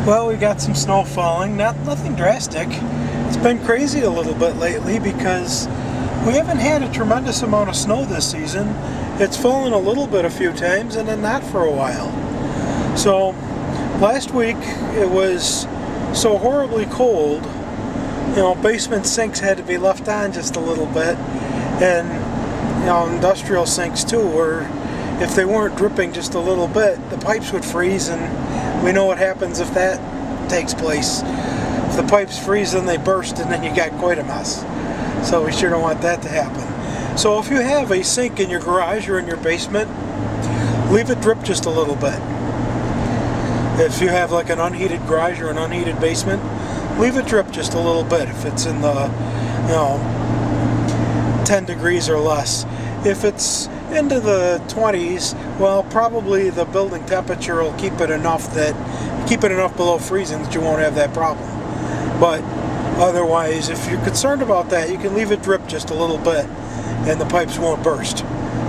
Well, we got some snow falling, nothing drastic. It's been crazy a little bit lately because we haven't had a tremendous amount of snow this season. It's fallen a little bit a few times and then not for a while. So last week it was so horribly cold, you know, basement sinks had to be left on just a little bit, and you know, industrial sinks too, where if they weren't dripping just a little bit, the pipes would freeze, and we know what happens if that takes place. If the pipes freeze, then they burst, and then you got quite a mess. So we sure don't want that to happen. So if you have a sink in your garage or in your basement, leave it drip just a little bit. If you have like an unheated garage or an unheated basement, leave it drip just a little bit if it's in the, you know, 10 degrees or less. If it's into the 20s, well, probably the building temperature will keep it enough below freezing that you won't have that problem. But otherwise, if you're concerned about that, you can leave it drip just a little bit and the pipes won't burst.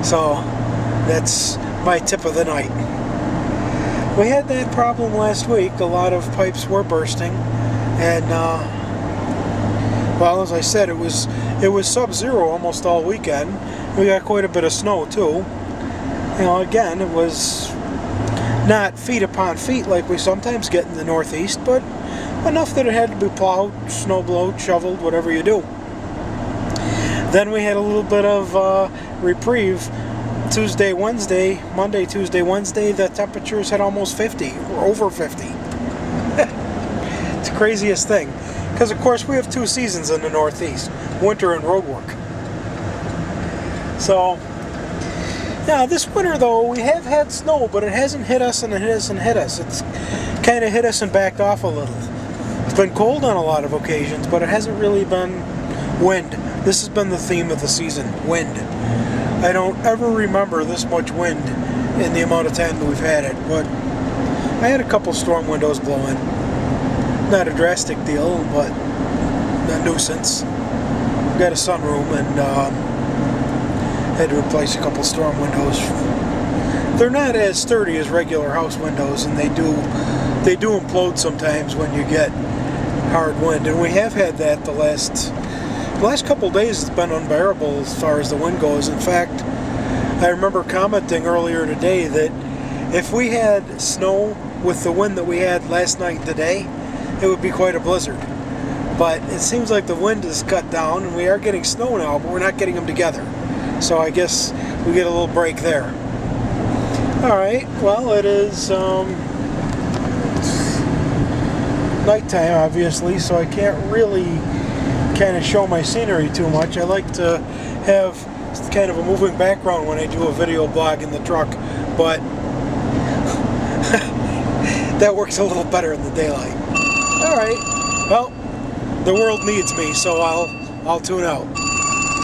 So that's my tip of the night. We had that problem last week. A lot of pipes were bursting, and well, as I said, it was sub-zero almost all weekend. We got quite a bit of snow too. You know, again, it was not feet upon feet like we sometimes get in the Northeast, but enough that it had to be plowed, snow blowed, shoveled, whatever you do. Then we had a little bit of reprieve. Tuesday, Wednesday, Monday, Tuesday, Wednesday, the temperatures had almost 50 or over 50. It's the craziest thing. Because, of course, we have two seasons in the Northeast, winter and road work. So, now this winter, though, we have had snow, but it hasn't hit us and it hasn't hit us. It's kind of hit us and backed off a little. It's been cold on a lot of occasions, but it hasn't really been wind. This has been the theme of the season, wind. I don't ever remember this much wind in the amount of time that we've had it, but I had a couple storm windows blowing. Not a drastic deal, but a nuisance. Got a sunroom and had to replace a couple storm windows. They're not as sturdy as regular house windows, and they do implode sometimes when you get hard wind, and we have had that the last couple of days. It's been unbearable as far as the wind goes. In fact, I remember commenting earlier today that if we had snow with the wind that we had last night and today, it would be quite a blizzard. But it seems like the wind is cut down, and we are getting snow now, but we're not getting them together. So I guess we get a little break there. Alright, well, it is nighttime, obviously, so I can't really kind of show my scenery too much. I like to have kind of a moving background when I do a video blog in the truck, but that works a little better in the daylight. Alright, well, the world needs me, so I'll tune out.